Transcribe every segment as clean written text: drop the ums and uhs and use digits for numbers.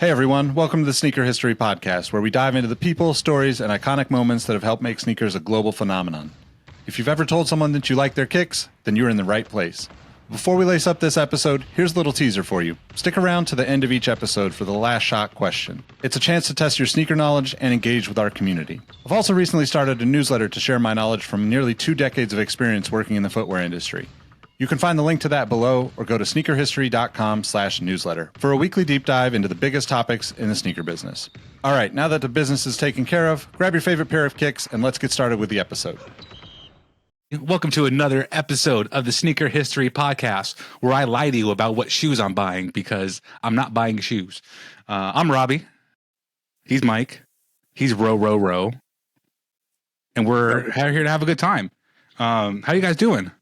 Hey everyone, welcome to the Sneaker History Podcast, where we dive into the people, stories, and iconic moments that have helped make sneakers a global phenomenon. If you've ever told someone that you like their kicks, then you're in the right place. Before we lace up this episode, here's a little teaser for you. Stick around to the end of each episode for the last shot question. It's a chance to test your sneaker knowledge and engage with our community. I've also recently started a newsletter to share my knowledge from nearly 2 decades of experience working in the footwear industry. You can find the link to that below or go to sneakerhistory.com/newsletter for a weekly deep dive into the biggest topics in the sneaker business. All right, now that the business is taken care of, grab your favorite pair of kicks and let's get started with the episode. Welcome to another episode of the Sneaker History Podcast, where I lie to you about what shoes I'm buying because I'm not buying shoes. I'm Robbie. He's Mike. He's Row. And we're here to have a good time. How you guys doing?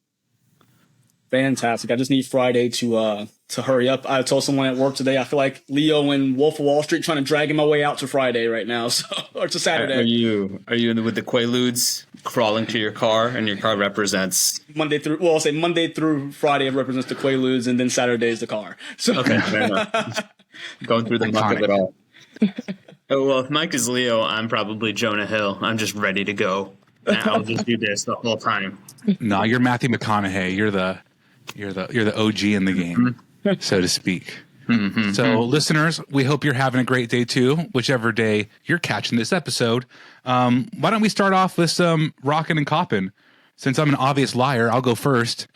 Fantastic. I just need Friday to hurry up. I told someone at work today, I feel like Leo and Wolf of Wall Street trying to drag my way out to Friday right now, or to Saturday. Are you with the Quaaludes crawling to your car, and your car represents Monday through Friday it represents the Quaaludes, and then Saturday is the car. So okay, fair enough. Going through the muck of it all. Oh, well, if Mike is Leo, I'm probably Jonah Hill. I'm just ready to go. And I'll just do this the whole time. No, you're Matthew McConaughey. You're the OG in the game, so to speak. So, listeners, we hope you're having a great day too, whichever day you're catching this episode. Why don't we start off with some rockin' and coppin'? Since I'm an obvious liar, I'll go first.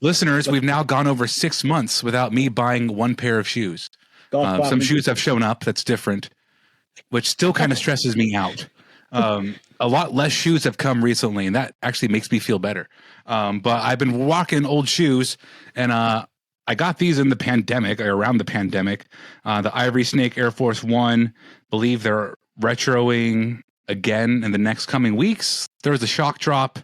Listeners, we've now gone over 6 months without me buying one pair of shoes. Some shoes have shown up that's different, which still kind of stresses me out. A lot less shoes have come recently, and that actually makes me feel better. But I've been walking old shoes, and I got these in the pandemic, or around the pandemic. The Ivory Snake Air Force One, believe they're retroing again in the next coming weeks. There was a shock drop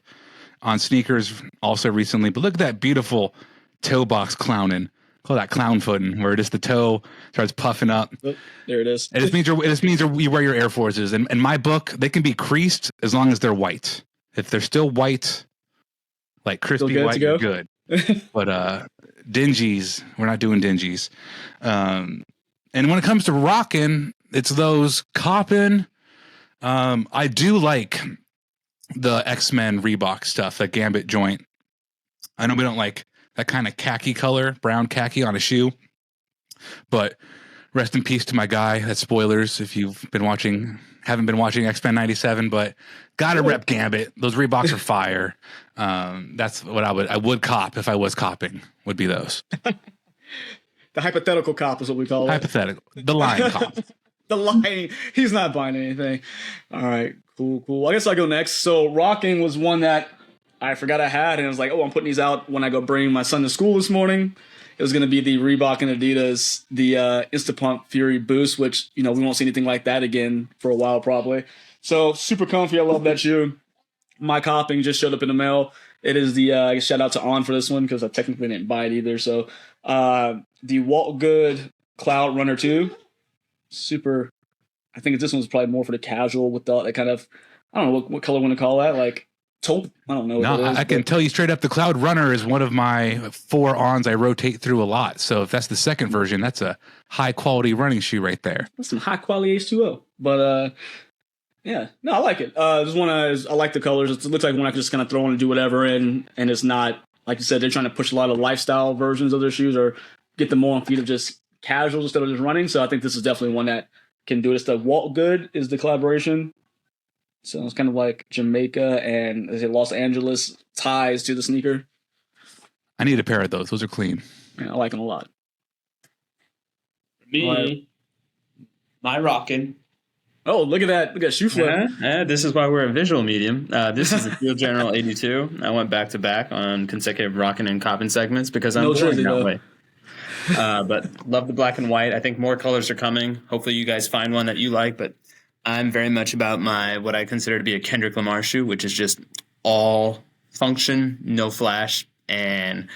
on sneakers also recently, but look at that beautiful toe box clowning. Call that clown footing, where just the toe starts puffing up. there it is. It just means you wear your Air Forces. And in my book, they can be creased as long as they're white. If they're still white, like crispy white, you're good. But dingies, we're not doing dingies. And when it comes to rocking, it's those coppin'. I do like the X-Men Reebok stuff, that Gambit joint. I know we don't like that kind of khaki color, brown khaki on a shoe. But rest in peace to my guy. That's spoilers if you've haven't been watching X-Men 97, but gotta rep Gambit. Those Reeboks are fire. That's what I would cop if I was copping, would be those. The hypothetical cop is what we call it. Hypothetical. The lying cop. The lying. He's not buying anything. All right, cool. I guess I'll go next. So rocking was one that I forgot I had, and I was like, I'm putting these out when I go bring my son to school this morning. It was going to be the Reebok and Adidas, the Instapump Fury Boost, which, we won't see anything like that again for a while probably. So super comfy. I love that shoe. My copping just showed up in the mail. It is the, shout out to On for this one because I technically didn't buy it either. So the Walt Good Cloud Runner 2, super, I think this one's probably more for the casual with that kind of, I don't know what color I want to call that, like taupe. I don't know. No, I can tell you straight up, the Cloud Runner is one of my 4 ons I rotate through a lot. So if that's the second version, that's a high quality running shoe right there. That's some high quality H2O. But yeah, no, I like it. This one, I like the colors. It looks like one I can just kind of throw on and do whatever in, and it's not, like you said, they're trying to push a lot of lifestyle versions of their shoes or get them more on feet of just casuals instead of just running. So I think this is definitely one that can do it. It's the Walt Good is the collaboration. So it's kind of like Jamaica and Los Angeles ties to the sneaker. I need a pair of those. Those are clean. Yeah, I like them a lot. Me, my rockin'. Oh, look at that. Look at shoe flip. This is why we're a visual medium. This is the Field General 82. I went back to back on consecutive rockin' and coppin' segments because I'm boring that way. But love the black and white. I think more colors are coming. Hopefully you guys find one that you like, but I'm very much about what I consider to be a Kendrick Lamar shoe, which is just all function, no flash. And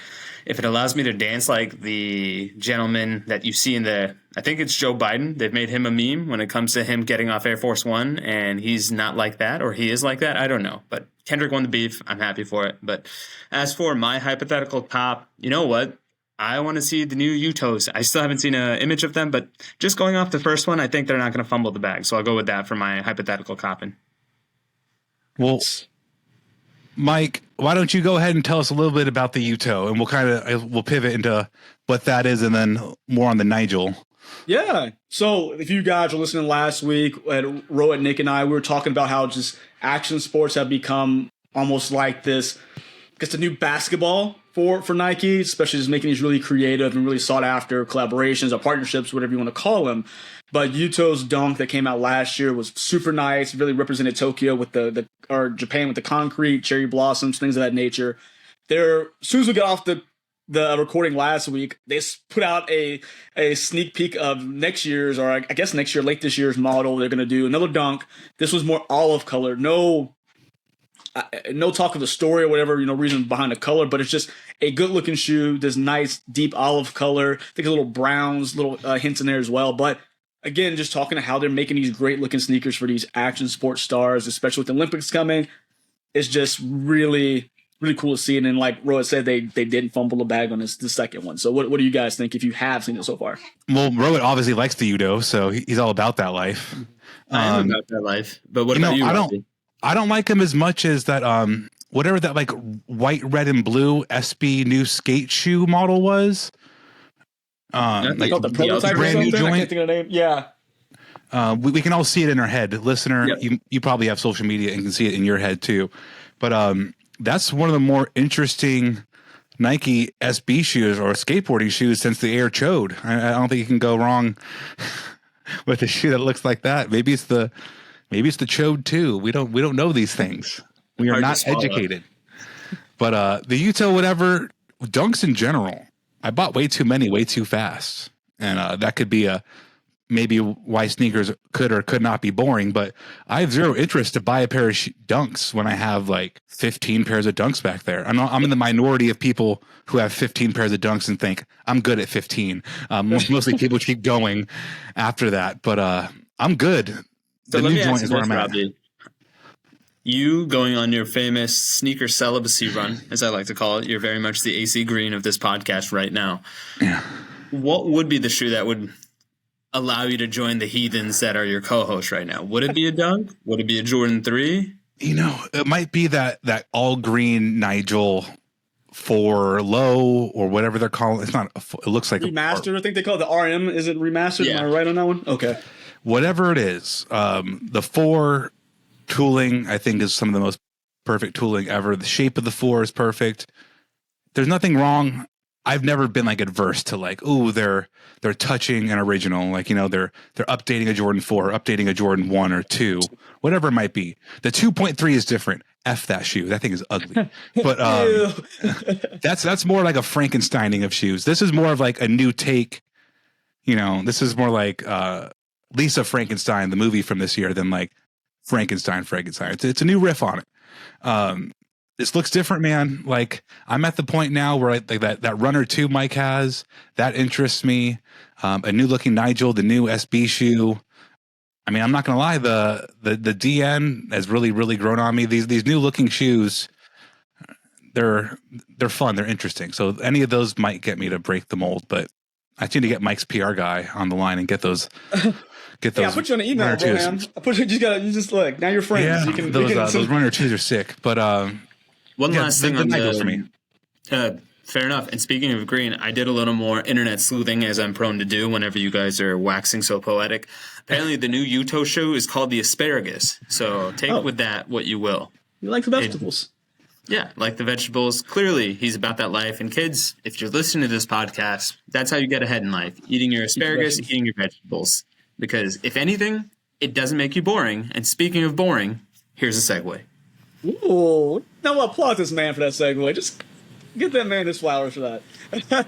if it allows me to dance like the gentleman that you see I think it's Joe Biden. They've made him a meme when it comes to him getting off Air Force One, and he's not like that, or he is like that. I don't know. But Kendrick won the beef. I'm happy for it. But as for my hypothetical top, you know what? I want to see the new Utos. I still haven't seen an image of them, but just going off the first one, I think they're not going to fumble the bag. So I'll go with that for my hypothetical copping. Well, Mike, why don't you go ahead and tell us a little bit about the Uto, and we'll pivot into what that is, and then more on the Nigel. Yeah. So if you guys were listening last week at Rohit, Nick, and I, we were talking about how just action sports have become almost like this, I guess, the new basketball for Nike, especially just making these really creative and really sought after collaborations or partnerships, whatever you want to call them. But Yuto's dunk that came out last year was super nice, really represented Tokyo with or Japan with the concrete, cherry blossoms, things of that nature. As soon as we got off the recording last week, they put out a sneak peek of next year's, or I guess next year, late this year's model. They're going to do another dunk. This was more olive color. No talk of the story or whatever, reason behind the color, but it's just a good looking shoe. This nice deep olive color. I think a little browns, little hints in there as well. But again, just talking to how they're making these great looking sneakers for these action sports stars, especially with the Olympics coming. It's just really, really cool to see. And then, like Rohit said, they didn't fumble the bag on the second one. So what do you guys think if you have seen it so far? Well, Rohit obviously likes the Udo, so he's all about that life. I am about that life. But what about you? I don't like him as much as that whatever that like white, red, and blue SB new skate shoe model was. Like the prototype brand new joint. I can't think of the name. Yeah. We can all see it in our head. Listener, yep. You probably have social media and can see it in your head too. But that's one of the more interesting Nike SB shoes or skateboarding shoes since the Air Chode. I don't think you can go wrong with a shoe that looks like that. Maybe it's the Chode too. We don't know these things. We are not educated. But the Uto, whatever, dunks in general, I bought way too many, way too fast. And that could be maybe why sneakers could or could not be boring, but I have zero interest to buy a pair of dunks when I have like 15 pairs of dunks back there. I'm in the minority of people who have 15 pairs of dunks and think I'm good at 15. Mostly people keep going after that, but I'm good. So the new joint is where I'm at. You going on your famous sneaker celibacy run, as I like to call it, you're very much the AC Green of this podcast right now. Yeah. What would be the shoe that would allow you to join the heathens that are your co-hosts right now? Would it be a dunk? Would it be a Jordan 3? It might be that all green Nigel 4 low or whatever they're calling. It's not. It looks like remastered. I think they call it the RM. Is it remastered? Yeah. Am I right on that one? Okay. Whatever it is, the 4 tooling I think is some of the most perfect tooling ever. The shape of the 4 is perfect. There's nothing wrong. I've never been like adverse to like, ooh, they're touching an original, like, they're updating a Jordan 4, updating a Jordan 1 or 2, whatever it might be. The 2.3 is different. F that shoe. That thing is ugly. But that's more like a Frankensteining of shoes. This is more of like a new take. This is more like Lisa Frankenstein, the movie from this year, than like Frankenstein. It's a new riff on it. This looks different, man. Like, I'm at the point now where like that Runner 2 Mike has, that interests me. A new looking Nigel, the new SB shoe. I mean, I'm not gonna lie, the DN has really, really grown on me. These new looking shoes, they're fun, they're interesting. So any of those might get me to break the mold, but I need to get Mike's PR guy on the line and get those. Yeah, I put you on an email, bro, man. You just look. Now you're friends. Yeah, you can, those Runner 2s are sick. But one last thing on for me. Fair enough. And speaking of green, I did a little more internet sleuthing, as I'm prone to do whenever you guys are waxing so poetic. Apparently, the new Uto shoe is called the asparagus. So take with that what you will. You like the vegetables. Yeah, like the vegetables. Clearly, he's about that life. And kids, if you're listening to this podcast, that's how you get ahead in life. Eating your asparagus, eating your vegetables. Because if anything, it doesn't make you boring. And speaking of boring, here's a segue. Ooh, now applaud this man for that segue. Just get that man his flowers for that.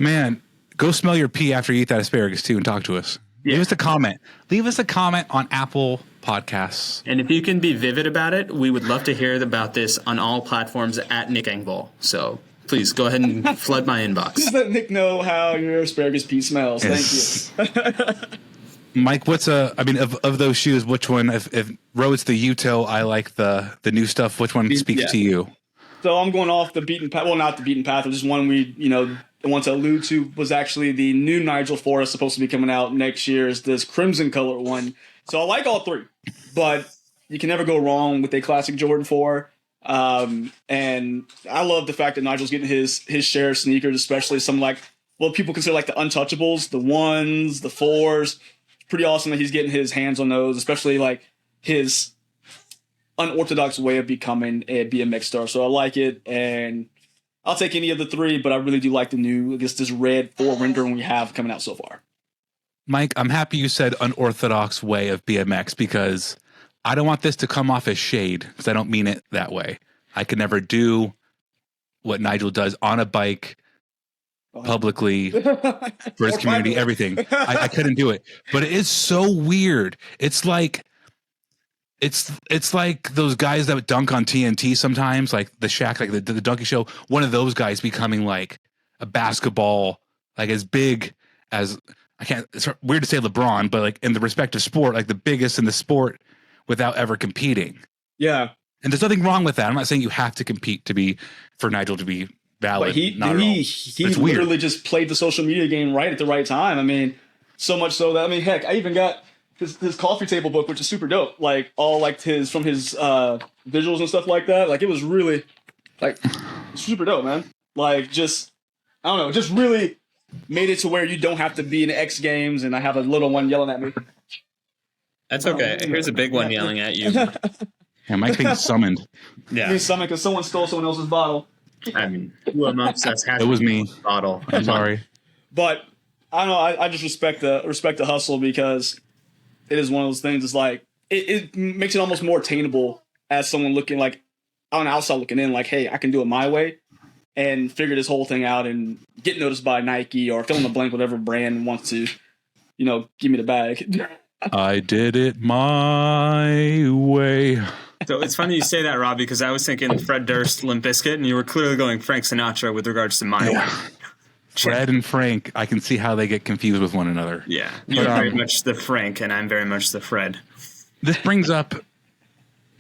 Man, go smell your pee after you eat that asparagus too and talk to us. Yeah. Leave us a comment. Leave us a comment on Apple Podcasts. And if you can be vivid about it, we would love to hear about this on all platforms at Nick Engvall. So please go ahead and flood my inbox. Just let Nick know how your asparagus pee smells. Yes. Thank you. Mike, of those shoes, which one, if Rohit's the Uto, I like the new stuff, which one speaks to you? So I'm going off the beaten path. Well, not the beaten path. Just one we, want to allude to was actually the new Nigel Forest supposed to be coming out next year. Is this crimson color one? So I like all three, but you can never go wrong with a classic Jordan 4. And I love the fact that Nigel's getting his share of sneakers, especially some like what people consider like the untouchables, the 1s, the 4s. Pretty awesome that he's getting his hands on those, especially like his unorthodox way of becoming a BMX star. So I like it, and I'll take any of the three, but I really do like the new, I guess, this red 4 rendering we have coming out so far. Mike, I'm happy you said unorthodox way of BMX because I don't want this to come off as shade because I don't mean it that way. I could never do what Nigel does on a bike publicly for his community, everything. I couldn't do it, but it is so weird. It's like those guys that would dunk on TNT sometimes, like the Shaq, like the Donkey Show. One of those guys becoming like a basketball, like as big as it's weird to say LeBron, but like in the respective sport, like the biggest in the sport without ever competing. Yeah. And there's nothing wrong with that. I'm not saying you have to compete for Nigel to be valid. But he literally just played the social media game right at the right time. I mean, so much so that, heck, I even got his coffee table book, which is super dope. Like all like his visuals and stuff like that. Like it was really like super dope, man. Like just, I don't know, just really made it to where you don't have to be in X Games and I have a little one yelling at me. That's okay. Here's a big one yelling at you. Yeah, Mike being summoned. Yeah. Being summoned because someone stole someone else's bottle. I mean, who amongst us has it was me. Bottle? I'm sorry. But I don't know, I just respect the hustle because it is one of those things. It's like it makes it almost more attainable as someone looking like on the outside looking in, like, hey, I can do it my way and figure this whole thing out and get noticed by Nike or fill in the blank, whatever brand wants to, give me the bag. I did it my way. So it's funny you say that, Rob, because I was thinking Fred Durst, Limp Bizkit, and you were clearly going Frank Sinatra with regards to my way. Fred and Frank, I can see how they get confused with one another. Yeah, you're very much the Frank, and I'm very much the Fred. This brings up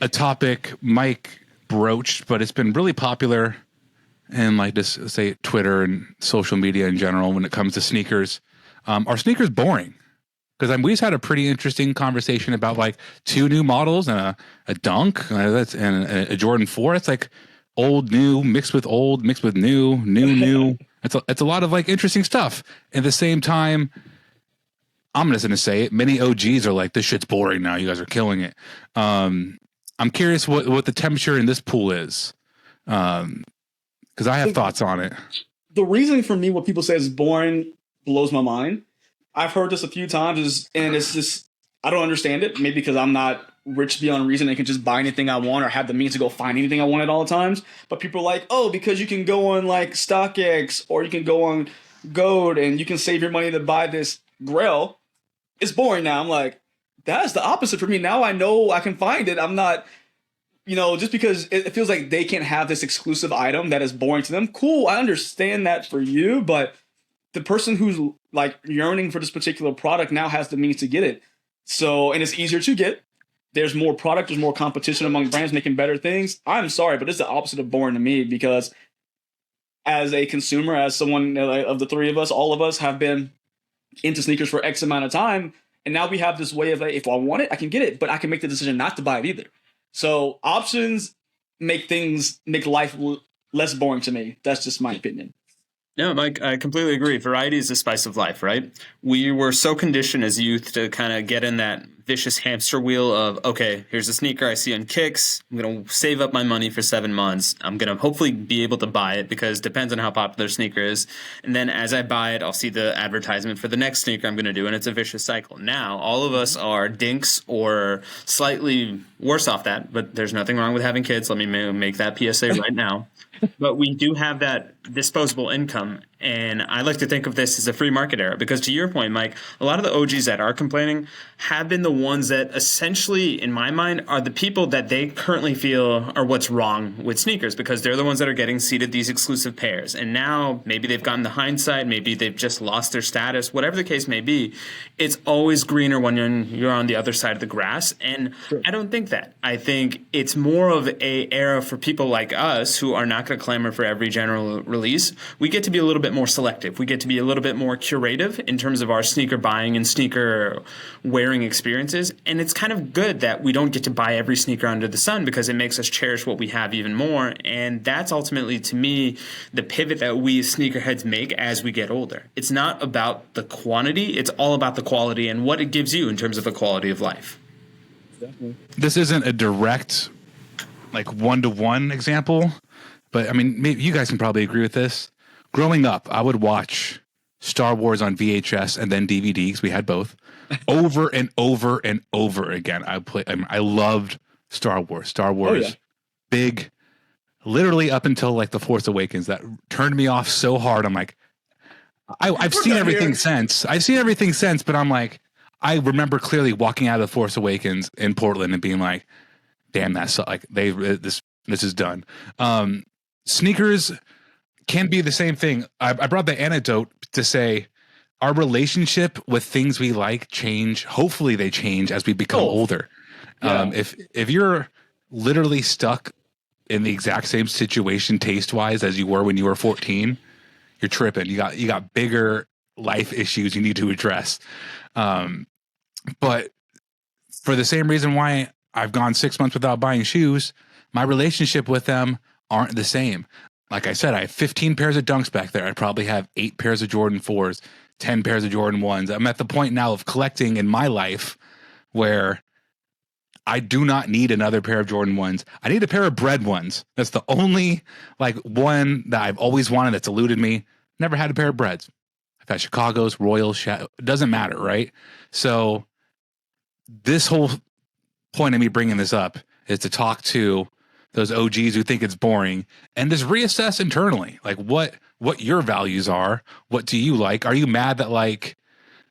a topic Mike broached, but it's been really popular in like just say Twitter and social media in general when it comes to sneakers. Are sneakers boring? Because we just had a pretty interesting conversation about like 2 new models and a Dunk and a Jordan 4. It's like old, new, mixed with old, mixed with new, new. It's a lot of like interesting stuff. At the same time, I'm just going to say it. Many OGs are like, this shit's boring now. You guys are killing it. I'm curious what the temperature in this pool is. Because I have thoughts on it. The reason for me, what people say is boring blows my mind. I've heard this a few times, and it's just, I don't understand it. Maybe because I'm not rich beyond reason and can just buy anything I want or have the means to go find anything I want at all times. But people are like, oh, because you can go on like StockX or you can go on Goat and you can save your money to buy this Grail. It's boring now. I'm like, that's the opposite for me. Now I know I can find it. I'm not, just because it feels like they can't have this exclusive item that is boring to them. Cool, I understand that for you, but the person who's like yearning for this particular product now has the means to get it. So, and it's easier to get. There's more product. There's more competition among brands making better things. I'm sorry, but it's the opposite of boring to me because as a consumer, as someone of the three of us, all of us have been into sneakers for X amount of time. And now we have this way of like, if I want it, I can get it, but I can make the decision not to buy it either. So options make life less boring to me. That's just my opinion. No, Mike, I completely agree. Variety is the spice of life, right? We were so conditioned as youth to kind of get in that vicious hamster wheel of, okay, here's a sneaker I see on Kicks. I'm going to save up my money for 7 months. I'm going to hopefully be able to buy it because it depends on how popular the sneaker is. And then as I buy it, I'll see the advertisement for the next sneaker I'm going to do, and it's a vicious cycle. Now, all of us are dinks or slightly worse off that, but there's nothing wrong with having kids. Let me make that PSA right now. But we do have that disposable income, And I like to think of this as a free market era because, to your point, Mike, a lot of the OGs that are complaining have been the ones that essentially, in my mind, are the people that they currently feel are what's wrong with sneakers, because they're the ones that are getting seeded these exclusive pairs. And now maybe they've gotten the hindsight, maybe they've just lost their status, whatever the case may be. It's always greener when you're on the other side of the grass. And I don't think that. I think it's more of a era for people like us who are not going to clamor for every general release. We get to be a little bit more selective. We get to be a little bit more curative in terms of our sneaker buying and sneaker wearing experiences. And it's kind of good that we don't get to buy every sneaker under the sun, because it makes us cherish what we have even more. And that's ultimately, to me, the pivot that we as sneakerheads make as we get older. It's not about the quantity. It's all about the quality and what it gives you in terms of the quality of life. Definitely. This isn't a direct, like, one-to-one example, but I mean, maybe you guys can probably agree with this. Growing up, I would watch Star Wars on VHS and then DVD, because we had both, over and over and over again. I loved Star Wars. Star Wars, big, literally up until like The Force Awakens. That turned me off so hard. I'm like, I've seen everything since. I've seen everything since, but I'm like, I remember clearly walking out of The Force Awakens in Portland and being like, damn, that's like this is done. Sneakers can be the same thing. I brought the anecdote to say our relationship with things we like change. Hopefully they change as we become older. Yeah. If you're literally stuck in the exact same situation taste wise as you were when you were 14, you're tripping. You got bigger life issues you need to address. But for the same reason why I've gone 6 months without buying shoes, my relationship with them aren't the same. Like I said, I have 15 pairs of Dunks back there. I probably have 8 pairs of Jordan 4s, 10 pairs of Jordan 1s. I'm at the point now of collecting in my life where I do not need another pair of Jordan 1s. I need a pair of Bread 1s. That's the only like one that I've always wanted that's eluded me. Never had a pair of Breads. I've had Chicago's, Royals, it doesn't matter, right? So this whole point of me bringing this up is to talk to those OGs who think it's boring and just reassess internally, like what your values are. What do you like? Are you mad that like,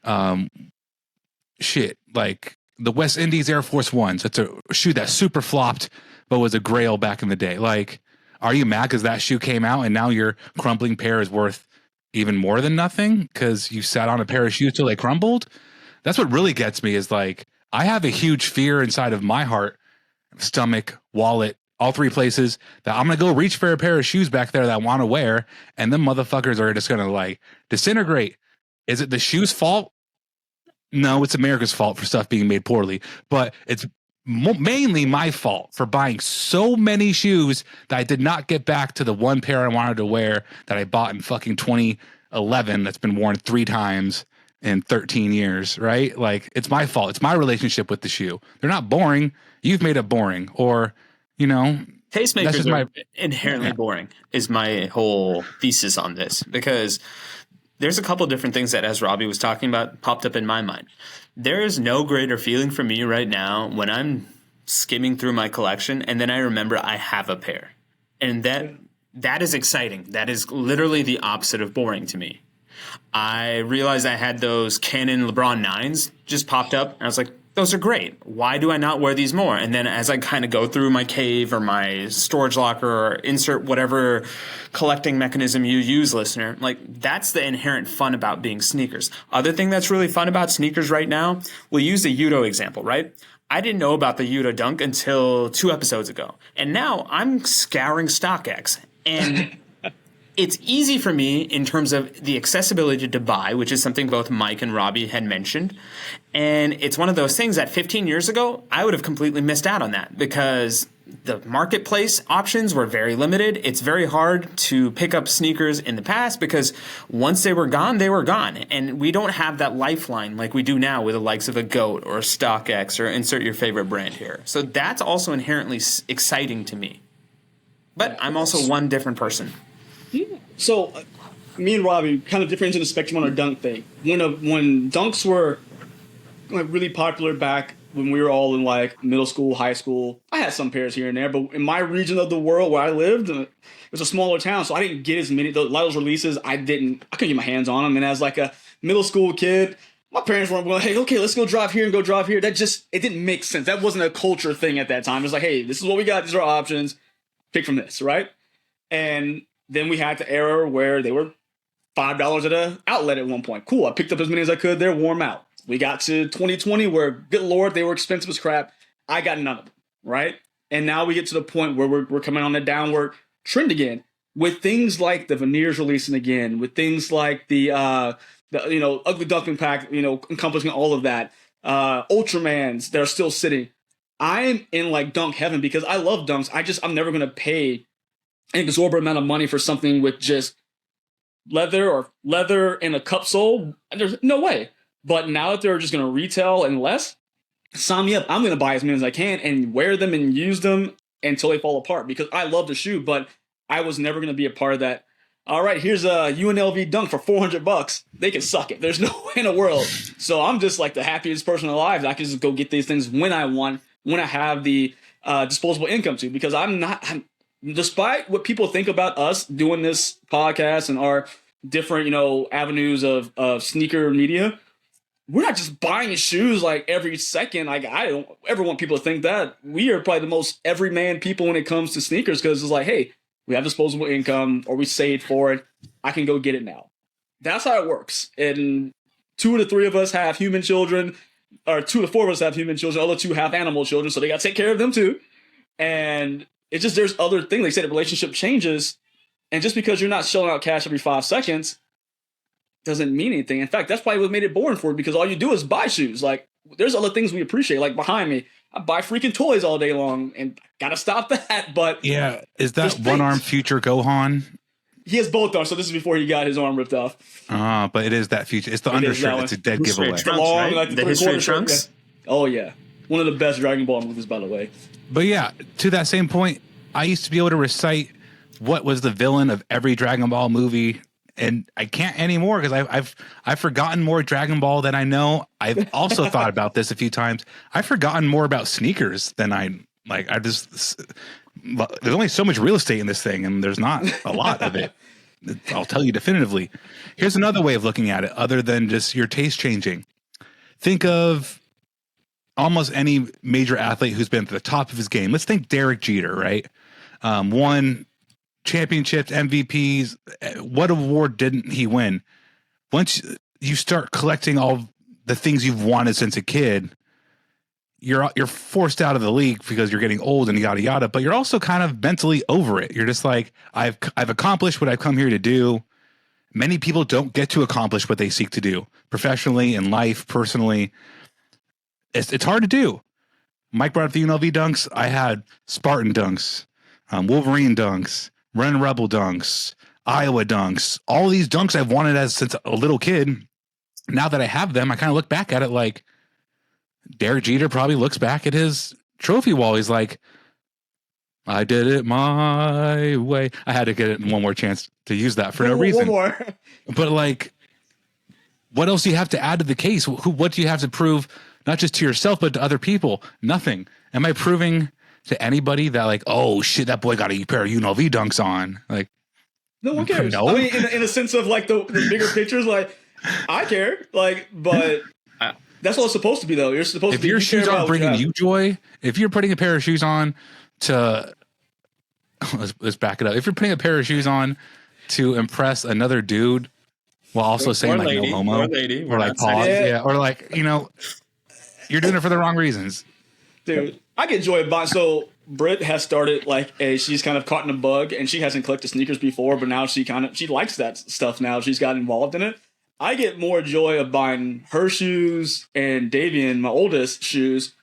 like the West Indies Air Force Ones, that's a shoe that super flopped, but was a grail back in the day. Like, are you mad because that shoe came out and now your crumbling pair is worth even more than nothing because you sat on a pair of shoes till they crumbled? That's what really gets me is like, I have a huge fear inside of my heart, stomach, wallet, all 3 places that I'm going to go reach for a pair of shoes back there that I want to wear. And them motherfuckers are just going to like disintegrate. Is it the shoe's fault? No, it's America's fault for stuff being made poorly, but it's mainly my fault for buying so many shoes that I did not get back to the one pair I wanted to wear that I bought in fucking 2011 that's been worn 3 times in 13 years, right? Like, it's my fault. It's my relationship with the shoe. They're not boring. You've made it boring. Or, you know, tastemakers are inherently boring is my whole thesis on this, because there's a couple different things that, as Robbie was talking about, popped up in my mind. There is no greater feeling for me right now when I'm skimming through my collection and then I remember I have a pair. And that is exciting. That is literally the opposite of boring to me. I realized I had those Canon LeBron 9s just popped up, and I was like, those are great. Why do I not wear these more? And then as I kind of go through my cave or my storage locker or insert whatever collecting mechanism you use, listener, like, that's the inherent fun about being sneakers. Other thing that's really fun about sneakers right now, we'll use the Yudo example, right? I didn't know about the Yudo Dunk until 2 episodes ago. And now I'm scouring StockX. And it's easy for me in terms of the accessibility to buy, which is something both Mike and Robbie had mentioned. And it's one of those things that 15 years ago, I would have completely missed out on that because the marketplace options were very limited. It's very hard to pick up sneakers in the past because once they were gone, they were gone. And we don't have that lifeline like we do now with the likes of a GOAT or a StockX or insert your favorite brand here. So that's also inherently exciting to me. But I'm also one different person. So, me and Robbie kind of differentiate the spectrum on our dunk thing. When dunks were like really popular back when we were all in like middle school, high school, I had some pairs here and there, but in my region of the world where I lived, it was a smaller town, so I didn't get as many. A lot of those releases, I couldn't get my hands on them. And as like a middle school kid, my parents weren't going, hey, okay, let's go drive here and go drive here. It didn't make sense. That wasn't a culture thing at that time. It was like, hey, this is what we got. These are our options. Pick from this, right? And then we had the era where they were $5 at an outlet at one point. Cool. I picked up as many as I could there, wore them out. We got to 2020 where, good Lord, they were expensive as crap. I got none of them, right? And now we get to the point where we're coming on a downward trend again with things like the veneers releasing again, with things like the Ugly Duckling Pack, encompassing all of that. Ultramans that are still sitting. I'm in like dunk heaven because I love dunks. I'm never going to pay an exorbitant amount of money for something with just leather and a cup sole. There's no way. But now that they're just going to retail and less, sign me up. I'm going to buy as many as I can and wear them and use them until they fall apart because I love the shoe, but I was never going to be a part of that. All right, here's a UNLV dunk for $400. They can suck it. There's no way in the world. So I'm just like the happiest person alive. I can just go get these things when I want, when I have the disposable income to, because despite what people think about us doing this podcast and our different, avenues of sneaker media, we're not just buying shoes like every second. Like, I don't ever want people to think that. We are probably the most everyman people when it comes to sneakers because it's like, hey, we have disposable income or we saved for it. I can go get it now. That's how it works. And 2 of the 3 of us have human children, or 2 of the 4 of us have human children. The other 2 have animal children, so they got to take care of them too. And it's just, there's other things. They say the relationship changes. And just because you're not shelling out cash every 5 seconds doesn't mean anything. In fact, that's probably what made it boring for it because all you do is buy shoes. Like, there's other things we appreciate. Like behind me, I buy freaking toys all day long and gotta stop that. But yeah, is that one-armed future Gohan? He has both arms, so this is before he got his arm ripped off. But it is that future. It's the undershirt. It's a dead giveaway. Trunks, right? The history of Trunks. Yeah. Oh yeah, one of the best Dragon Ball movies, by the way. But yeah, to that same point, I used to be able to recite what was the villain of every Dragon Ball movie. And I can't anymore because I've forgotten more Dragon Ball than I know. I've also thought about this a few times. I've forgotten more about sneakers than there's only so much real estate in this thing, and there's not a lot of it. I'll tell you definitively. Here's another way of looking at it, other than just your taste changing. Think of almost any major athlete who's been at the top of his game. Let's think Derek Jeter, right? Won championships, MVPs. What award didn't he win? Once you start collecting all the things you've wanted since a kid, you're forced out of the league because you're getting old and yada yada. But you're also kind of mentally over it. You're just like, I've accomplished what I've come here to do. Many people don't get to accomplish what they seek to do professionally, in life, personally. It's hard to do. Mike brought up the UNLV dunks. I had Spartan dunks, Wolverine dunks, Run Rebel dunks, Iowa dunks, all these dunks I've wanted since a little kid. Now that I have them, I kind of look back at it like Derek Jeter probably looks back at his trophy wall. He's like, I did it my way. I had to get it one more chance to use that for no reason. One more. But like, what else do you have to add to the case? What do you have to prove, not just to yourself, but to other people? Nothing. Am I proving to anybody that like, oh shit, that boy got a pair of UNLV dunks on? Like, no one cares. No? I mean, in a sense of like the bigger pictures, like I care, like, but that's what it's supposed to be though. You're supposed to be. If your shoes aren't bringing you joy, if you're putting a pair of shoes on to, let's back it up. If you're putting a pair of shoes on to impress another dude while also saying like no homo or like pause, or like, you're doing it for the wrong reasons. Dude, I get joy buying. So Britt has started she's kind of caught in a bug, and she hasn't collected sneakers before, but now she likes that stuff now. She's got involved in it. I get more joy of buying her shoes and Davian, my oldest, shoes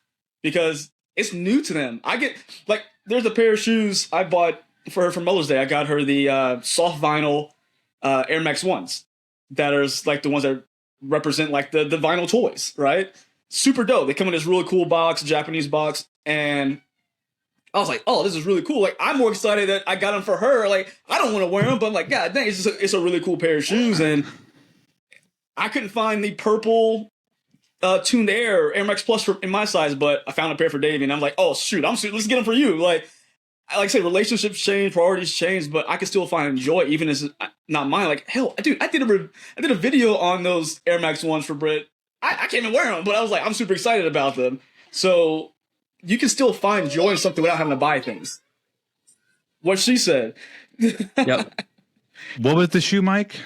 because it's new to them. I get there's a pair of shoes I bought for her for Mother's Day. I got her the soft vinyl Air Max 1s that are like the ones that represent like the vinyl toys, right? Super dope. They come in this really cool box, Japanese box, and I was like, oh, this is really cool. Like, I'm more excited that I got them for her. Like, I don't want to wear them, but I'm like, God dang, it's a really cool pair of shoes. And I couldn't find the purple Tuned Air Max Plus in my size, but I found a pair for Davey, and I'm like, oh shoot, let's get them for you. Like I relationships change, priorities change, but I can still find joy even as not mine. Like hell, dude, I did a video on those Air Max ones for Britt. I can't even wear them, but I was like, I'm super excited about them. So you can still find joy in something without having to buy things. What she said. Yep. What was the shoe, Mike?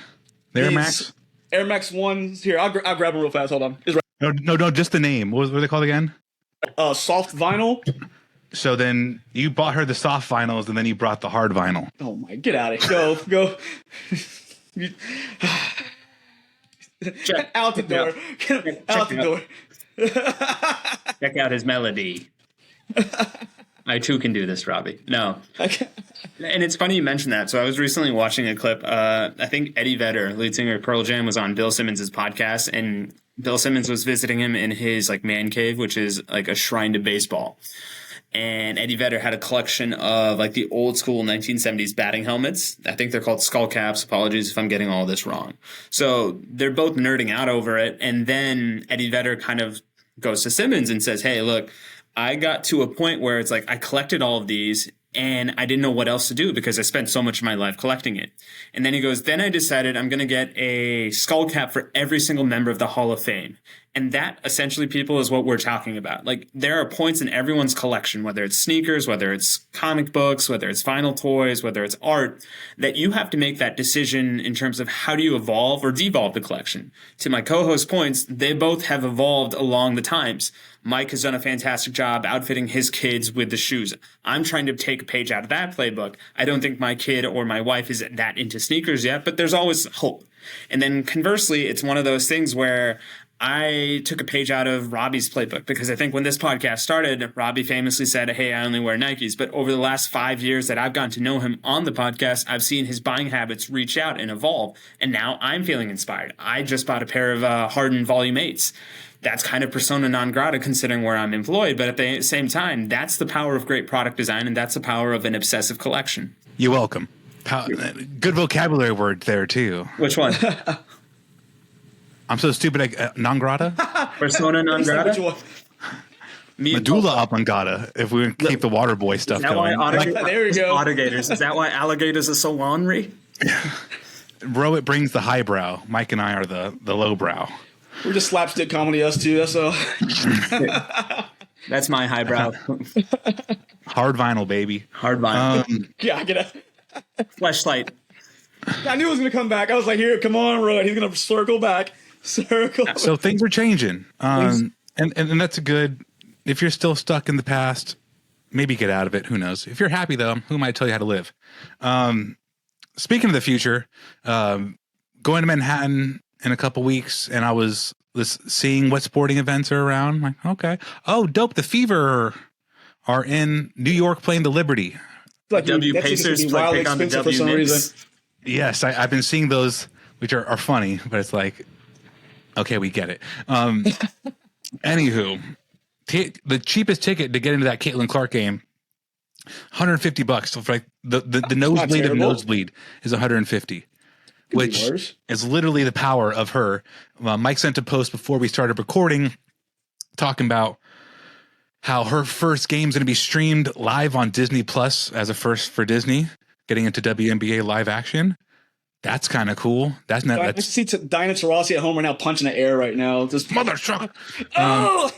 The Air Max? Air Max ones. Here, I'll grab them real fast. Hold on. It's right. No, just the name. What were they called again? Soft vinyl. So then you bought her the soft vinyls, and then you brought the hard vinyl. Oh my! Get out of here! Go. Check out the door. Out the door. Check out his melody. I too can do this, Robbie. No. And it's funny you mentioned that. So I was recently watching a clip. I think Eddie Vedder, lead singer of Pearl Jam, was on Bill Simmons' podcast, and Bill Simmons was visiting him in his like man cave, which is like a shrine to baseball. And Eddie Vedder had a collection of like the old school 1970s batting helmets. I think they're called skull caps. Apologies if I'm getting all this wrong. So they're both nerding out over it. And then Eddie Vedder kind of goes to Simmons and says, hey, look, I got to a point where it's like I collected all of these and I didn't know what else to do because I spent so much of my life collecting it. And then he goes, then I decided I'm going to get a skull cap for every single member of the Hall of Fame. And that essentially, people, is what we're talking about. Like, there are points in everyone's collection, whether it's sneakers, whether it's comic books, whether it's vinyl toys, whether it's art, that you have to make that decision in terms of how do you evolve or devolve the collection. To my co-host points, they both have evolved along the times. Mike has done a fantastic job outfitting his kids with the shoes. I'm trying to take a page out of that playbook. I don't think my kid or my wife is that into sneakers yet, but there's always hope. And then conversely, it's one of those things where I took a page out of Robbie's playbook because I think when this podcast started, Robbie famously said, hey, I only wear Nikes. But over the last 5 years that I've gotten to know him on the podcast, I've seen his buying habits reach out and evolve. And now I'm feeling inspired. I just bought a pair of Harden Volume 8s. That's kind of persona non grata considering where I'm employed. But at the same time, that's the power of great product design, and that's the power of an obsessive collection. You're welcome. Good vocabulary word there, too. Which one? I'm so stupid. Non grata? Persona non grata? Medulla oblongata, if we keep the water boy stuff going. There we go. Alligators. Is that why alligators are so ornery? Rowett brings the highbrow. Mike and I are the lowbrow. We're just slapstick comedy, us two. That's all. That's my highbrow. Hard vinyl, baby. Hard vinyl. Yeah, get out. Fleshlight. I knew it was going to come back. I was like, here, come on, Roy. He's going to circle back. So things are changing. And that's a good, if you're still stuck in the past, maybe get out of it. Who knows? If you're happy, though, who might tell you how to live? Speaking of the future, going to Manhattan in a couple weeks, and I was seeing what sporting events are around. I'm like, okay. Oh, dope. The Fever are in New York playing the Liberty. Like W Pacers like pick on the W Knicks. Yes, I've been seeing those, which are funny, but it's like, okay, we get it. Anywho, the cheapest ticket to get into that Caitlin Clark game, $150. So for like the nosebleed of nosebleed is $150, which is literally the power of her. Mike sent a post before we started recording, talking about how her first game is going to be streamed live on Disney Plus as a first for Disney, getting into WNBA live action. That's kind of cool. I see Diana Taurasi at home right now punching the air right now. Just mother truck.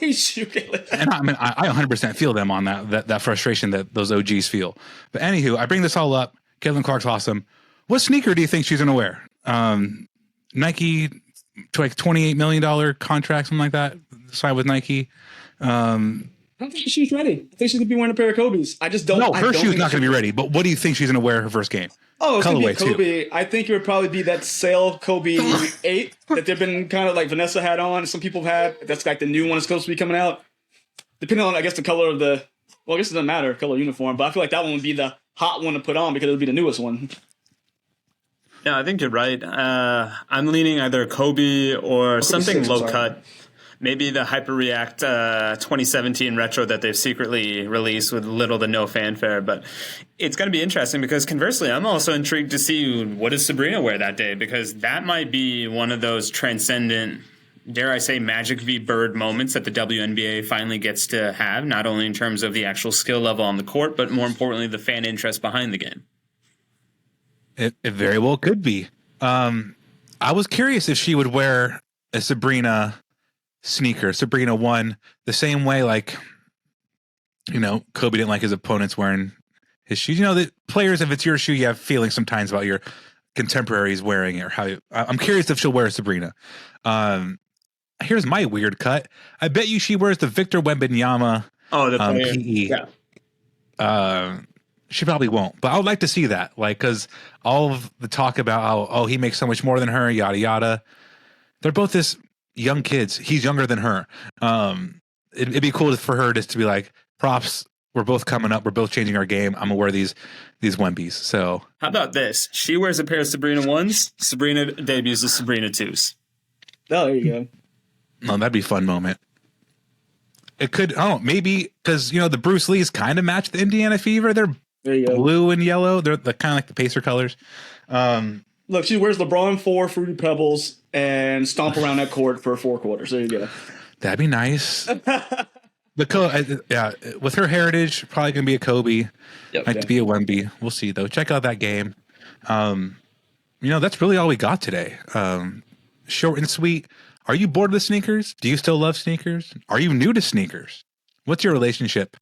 He's shooting. And I mean, I 100% feel them on that frustration that those OGs feel. But anywho, I bring this all up. Caitlin Clark's awesome. What sneaker do you think she's going to wear? Nike, to like $28 million contract, something like that. Signed with Nike. I don't think she's ready. I think she's going to be wearing a pair of Kobe's. I just don't. No, her shoe's not going to be ready. But what do you think she's going to wear her first game? Oh, it's going to be Kobe. Too. I think it would probably be that sale Kobe 8 that they've been kind of like Vanessa had on. Some people have had. That's like the new one that's supposed to be coming out. Depending on, I guess, the color of the. Well, I guess it doesn't matter, color uniform. But I feel like that one would be the hot one to put on because it would be the newest one. Yeah, I think you're right. I'm leaning either Kobe or something 6, low cut. Maybe the HyperReact 2017 retro that they've secretly released with little to no fanfare. But it's going to be interesting because conversely, I'm also intrigued to see what does Sabrina wear that day, because that might be one of those transcendent dare I say, Magic v. Bird moments that the WNBA finally gets to have, not only in terms of the actual skill level on the court, but more importantly, the fan interest behind the game. It very well could be. I was curious if she would wear a Sabrina sneaker. Sabrina won the same way, like, you know, Kobe didn't like his opponents wearing his shoes. You know, the players, if it's your shoe, you have feelings sometimes about your contemporaries wearing it. Or how I'm curious if she'll wear a Sabrina. Here's my weird cut. I bet you she wears the Victor Wembanyama PE. Yeah. She probably won't, but I would like to see that. Like, because all of the talk about how, he makes so much more than her, yada, yada. They're both this young kids. He's younger than her. It'd be cool for her just to be like, props. We're both coming up. We're both changing our game. I'm gonna wear these Wembies. So how about this? She wears a pair of Sabrina 1s. Sabrina debuts the Sabrina 2s. Oh, there you go. Oh, that'd be a fun moment. It could, maybe because, you know, the Bruce Lees kind of match the Indiana Fever. They're blue and yellow. They're kind of like the Pacer colors. Look, she wears LeBron 4 Fruity Pebbles and stomp around that court for 4 quarters. There you go. That'd be nice. With her heritage, probably gonna be a Kobe. To be a Wemby. We'll see though. Check out that game. You know, that's really all we got today. Short and sweet. Are you bored with sneakers? Do you still love sneakers? Are you new to sneakers? What's your relationship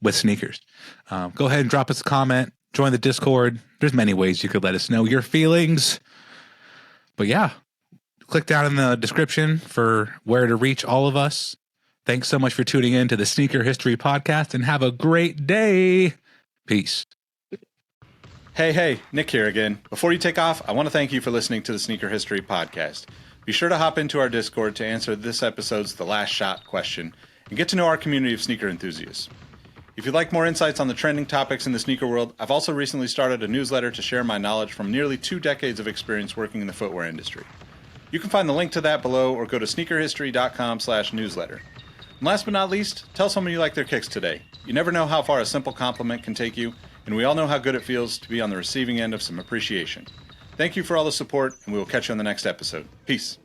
with sneakers? Go ahead and drop us a comment. Join the Discord. There's many ways you could let us know your feelings. But yeah, click down in the description for where to reach all of us. Thanks so much for tuning in to the Sneaker History Podcast, and have a great day. Peace. Hey, Nick here again. Before you take off, I want to thank you for listening to the Sneaker History Podcast. Be sure to hop into our Discord to answer this episode's The Last Shot question and get to know our community of sneaker enthusiasts. If you'd like more insights on the trending topics in the sneaker world, I've also recently started a newsletter to share my knowledge from nearly 2 decades of experience working in the footwear industry. You can find the link to that below or go to sneakerhistory.com/newsletter. And last but not least, tell someone you like their kicks today. You never know how far a simple compliment can take you, and we all know how good it feels to be on the receiving end of some appreciation. Thank you for all the support, and we will catch you on the next episode. Peace.